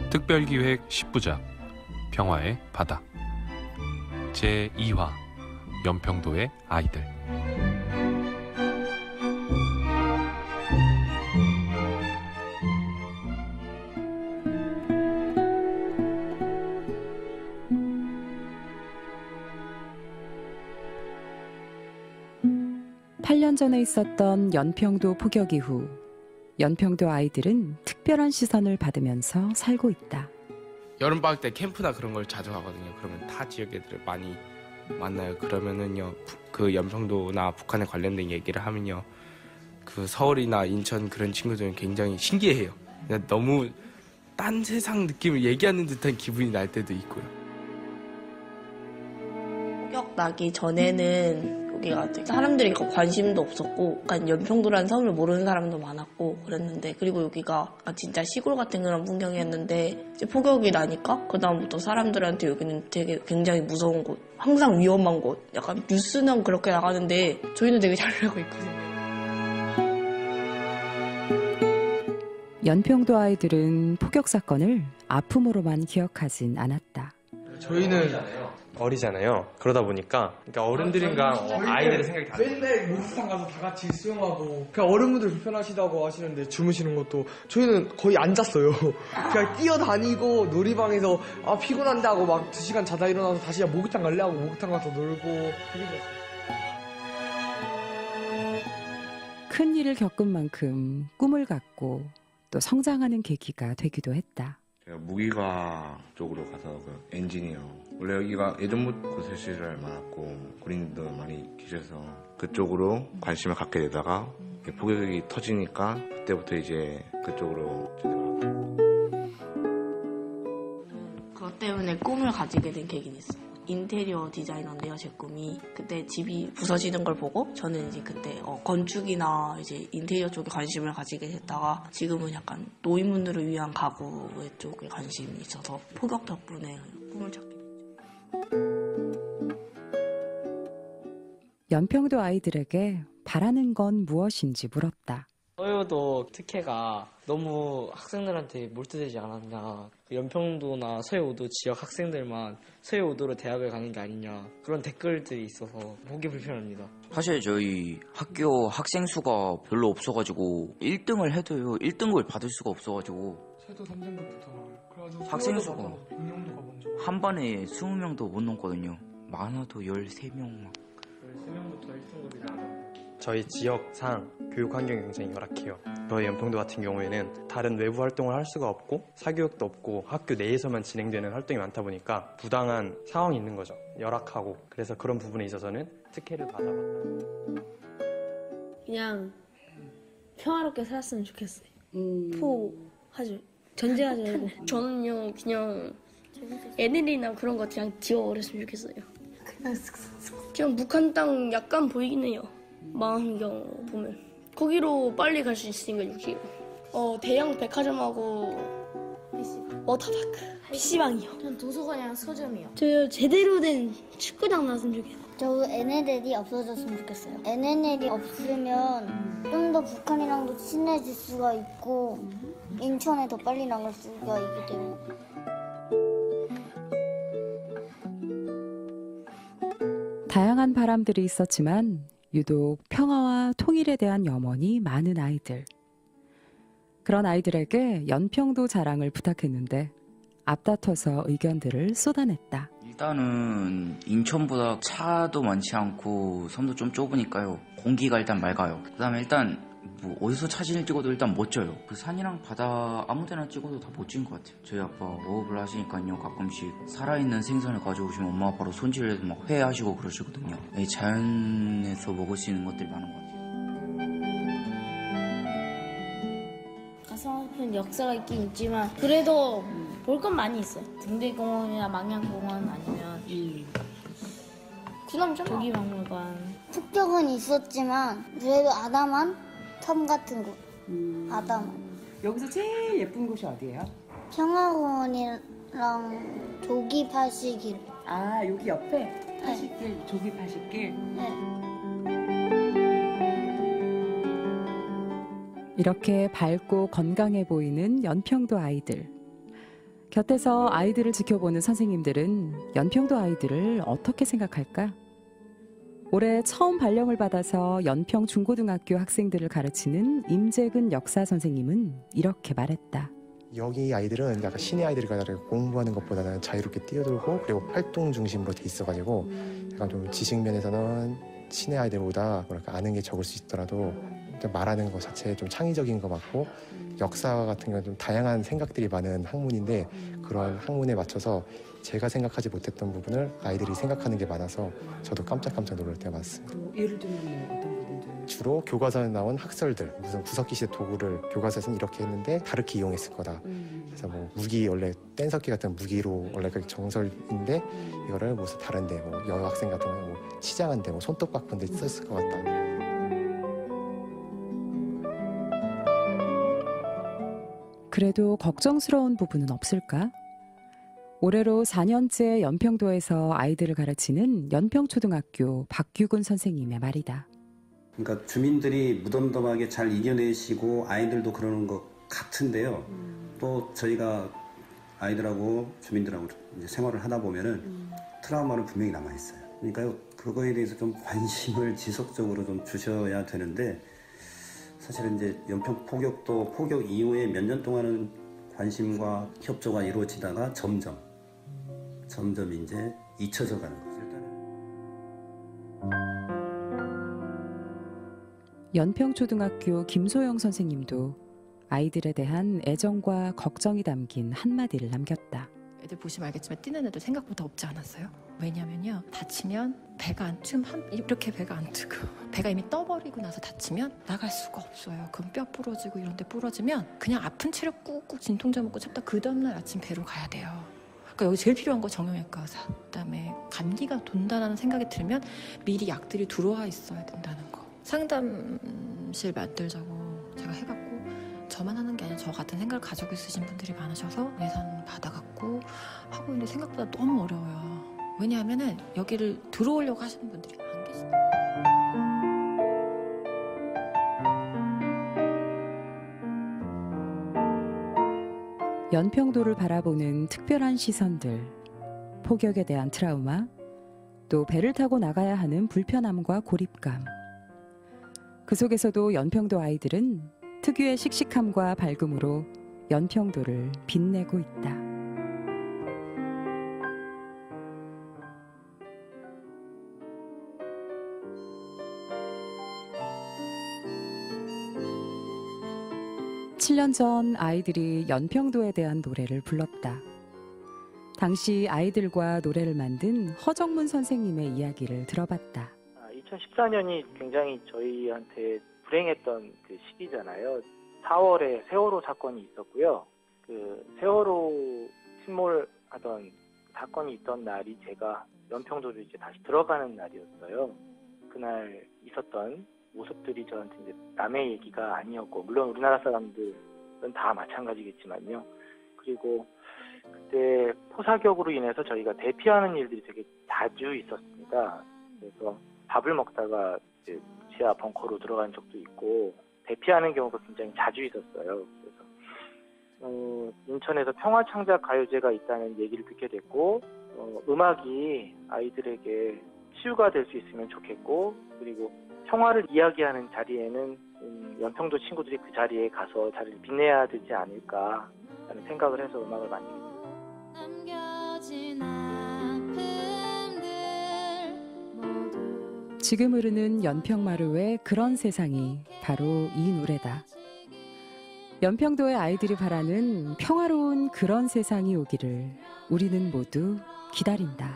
특별기획 10부작 평화의 바다 제2화 연평도의 아이들. (8년) 전에 있었던 연평도 포격 이후 연평도 아이들은 특별한 시선을 받으면서 살고 있다. 여름방학 때 캠프나 그런 걸 자주 가거든요. 그러면 타 지역 애들을 많이 만나요. 그러면은요, 그 연평도나 북한에 관련된 얘기를 하면요, 그 서울이나 인천 그런 친구들은 굉장히 신기해해요. 그냥 너무 딴 세상 느낌을 얘기하는 듯한 기분이 날 때도 있고요. 폭격 나기 전에는 여기가 사람들이 관심도 없었고, 약간 연평도라는 섬을 모르는 사람도 많았고 그랬는데, 그리고 여기가 진짜 시골 같은 그런 풍경이었는데 이제 폭격이 나니까 그 다음부터 사람들한테 여기는 되게 굉장히 무서운 곳, 항상 위험한 곳, 약간 뉴스는 그렇게 나가는데 저희는 되게 잘 알고 있거든요. 연평도 아이들은 폭격 사건을 아픔으로만 기억하진 않았다. 저희는 어리잖아요. 그러다 보니까 그러니까 어른들인가 아이들의 생각이 달라요. 맨날 목욕탕 가서 다 같이 수영하고 그냥 어른분들 불편하시다고 하시는데 주무시는 것도 저희는 거의 앉았어요. 그냥 뛰어다니고 놀이방에서 피곤한다고 막 2시간 자다 일어나서 다시 목욕탕 갈래 하고 목욕탕 가서 놀고 되게 좋았어요. 큰 일을 겪은 만큼 꿈을 갖고 또 성장하는 계기가 되기도 했다. 제가 무기과 쪽으로 가서 그 엔지니어. 원래 여기가 예전부터 세실을 많았고 군인도 많이 계셔서 그쪽으로 관심을 갖게 되다가 폭격이 터지니까 그때부터 이제 그쪽으로 그것 때문에 꿈을 가지게 된 계기는 있어요. 인테리어 디자이너인데요, 제 꿈이. 그때 집이 부서지는 걸 보고 저는 이제 그때 건축이나 이제 인테리어 쪽에 관심을 가지게 됐다가 지금은 약간 노인분들을 위한 가구 쪽에 관심이 있어서 폭격 덕분에 꿈을 찾게 됐죠. 연평도 아이들에게 바라는 건 무엇인지 물었다. 서해오도 특혜가 너무 학생들한테 몰두되지 않았냐. 연평도나 서해오도 지역 학생들만 서해오도로 대학을 가는 게 아니냐. 그런 댓글들이 있어서 보기 불편합니다. 사실 저희 학교 학생 수가 별로 없어가지고 1등을 해도요 1등급을 받을 수가 없어가지고 세도 3등급부터 나와요. 그래가지고 학생 수가 응용도가 먼저 한 반에 20명도 못 넘거든요. 많아도 13명. 13명부터 1등급이 나와요. 저희 지역상 교육 환경이 굉장히 열악해요. 저희 연평도 같은 경우에는 다른 외부 활동을 할 수가 없고 사교육도 없고 학교 내에서만 진행되는 활동이 많다 보니까 부당한 상황이 있는 거죠. 열악하고. 그래서 그런 부분에 있어서는 특혜를 받아봤다. 그냥 평화롭게 살았으면 좋겠어요. 포하지 전제하지 말고. 저는요 그냥 애들이나 그런 거 그냥 지워버렸으면 좋겠어요. 그냥 북한 땅 약간 보이긴 해요. 망원경 보면 거기로 빨리 갈 수 있으니까 여기요. 대형 백화점하고 워터파크, PC방이요. 전 도서관이랑 서점이요. 저 제대로 된 축구장 나왔으면 좋겠어요. 저 NLL이 없어졌으면 좋겠어요. NLL이 없으면 좀 더 북한이랑도 친해질 수가 있고 인천에 더 빨리 나갈 수가 있기 때문에. 다양한 바람들이 있었지만 유독 평화와 통일에 대한 염원이 많은 아이들. 그런 아이들에게 연평도 자랑을 부탁했는데 앞다퉈서 의견들을 쏟아냈다. 일단은 인천보다 차도 많지 않고 섬도 좀 좁으니까요. 공기가 일단 맑아요. 그 다음에 일단 뭐 어디서 사진을 찍어도 일단 멋져요. 그 산이랑 바다 아무데나 찍어도 다 멋진 것 같아요. 저희 아빠 어업을 하시니까요. 가끔씩 살아있는 생선을 가져오시면 엄마 아빠로 손질해서 막 회하시고 그러시거든요. 자연에서 먹을 수 있는 것들이 많은 것 같아요. 가슴 아픈 역사가 있긴 있지만 그래도 볼 건 많이 있어요. 등대공원이나 망양공원 아니면 군함점 조기박물관. 폭격은 있었지만 그래도 아담한 섬 같은 곳. 아담한. 여기서 제일 예쁜 곳이 어디예요? 평화공원이 조기 파시길. 아, 여기 옆에 파시길, 조기 파시길. 네. 이렇게 밝고 건강해 보이는 연평도 아이들. 곁에서 아이들을 지켜보는 선생님들은 연평도 아이들을 어떻게 생각할까? 올해 처음 발령을 받아서 연평 중고등학교 학생들을 가르치는 임재근 역사 선생님은 이렇게 말했다. 여기 아이들은 약간 시내 아이들과 다르게 공부하는 것보다는 자유롭게 뛰어들고 그리고 활동 중심으로 돼 있어가지고 약간 좀 지식 면에서는 시내 아이들보다 뭐랄까 아는 게 적을 수 있더라도 말하는 것 자체에 좀 창의적인 것 같고 역사 같은 경우는 좀 다양한 생각들이 많은 학문인데 그런 학문에 맞춰서 제가 생각하지 못했던 부분을 아이들이 생각하는 게 많아서 저도 깜짝깜짝 놀랄 때가 많습니다. 예를 들면 어떤 부분들? 주로 교과서에 나온 학설들, 무슨 구석기 시대 도구를 교과서에서는 이렇게 했는데 다르게 이용했을 거다. 그래서 뭐 무기, 원래 뗀석기 같은 무기로 원래 그 정설인데 이거를 무슨 다른데 뭐 여학생 같은 경우는 뭐 치장한데 뭐 손톱 깎은데 썼을 것 같다. 그래도 걱정스러운 부분은 없을까? 올해로 4년째 연평도에서 아이들을 가르치는 연평초등학교 박규근 선생님의 말이다. 그러니까 주민들이 무덤덤하게 잘 이겨내시고 아이들도 그러는 것 같은데요. 또 저희가 아이들하고 주민들하고 이제 생활을 하다 보면은 트라우마는 분명히 남아있어요. 그러니까 그거에 대해서 좀 관심을 지속적으로 좀 주셔야 되는데 사실은 이제 연평 포격도 포격 이후에 몇 년 동안은 관심과 협조가 이루어지다가 점점 이제 잊혀져 가는 거죠. 연평초등학교 김소영 선생님도 아이들에 대한 애정과 걱정이 담긴 한마디를 남겼다. 애들 보시면 알겠지만 뛰는 애들 생각보다 없지 않았어요? 왜냐면요, 다치면 배가 안 지금 이렇게 배가 안 뜨고 배가 이미 떠버리고 나서 다치면 나갈 수가 없어요. 그럼 뼈 부러지고 이런 데 부러지면 그냥 아픈 채로 꾹꾹 진통제 먹고 참다 그 다음날 아침 배로 가야 돼요. 그러니까 여기 제일 필요한 거 정형외과 의사. 그다음에 감기가 돈다는 생각이 들면 미리 약들이 들어와 있어야 된다는 거. 상담실 만들자고 제가 해갖고 저만 하는 게 아니라 저 같은 생각을 가지고 있으신 분들이 많으셔서 예산 받아갖고 하고 있는데 생각보다 너무 어려워요. 왜냐하면은 여기를 들어오려고 하시는 분들이 안 계시다. 연평도를 바라보는 특별한 시선들, 폭격에 대한 트라우마, 또 배를 타고 나가야 하는 불편함과 고립감. 그 속에서도 연평도 아이들은 특유의 씩씩함과 밝음으로 연평도를 빛내고 있다. (7년) 전 아이들이 연평도에 대한 노래를 불렀다. 당시 아이들과 노래를 만든 허정문 선생님의 이야기를 들어봤다. 2014년이 굉장히 저희한테 불행했던 그 시기잖아요. 4월에 세월호 사건이 있었고요. 그 세월호 침몰하던 사건이 있던 날이 제가 연평도로 이제 다시 들어가는 날이었어요. 그날 있었던 모습들이 저한테 이제 남의 얘기가 아니었고, 물론 우리나라 사람들은 다 마찬가지겠지만요. 그리고 그때 포사격으로 인해서 저희가 대피하는 일들이 되게 자주 있었습니다. 그래서 밥을 먹다가 이제 지하 벙커로 들어간 적도 있고 대피하는 경우가 굉장히 자주 있었어요. 그래서 인천에서 평화창작 가요제가 있다는 얘기를 듣게 됐고 음악이 아이들에게 치유가 될 수 있으면 좋겠고, 그리고 평화를 이야기하는 자리에는 연평도 친구들이 그 자리에 가서 자리를 빛내야 되지 않을까라는 생각을 해서 음악을 만들게 됐습니다. 지금 흐르는 연평마루의 그런 세상이 바로 이 노래다. 연평도의 아이들이 바라는 평화로운 그런 세상이 오기를 우리는 모두 기다린다.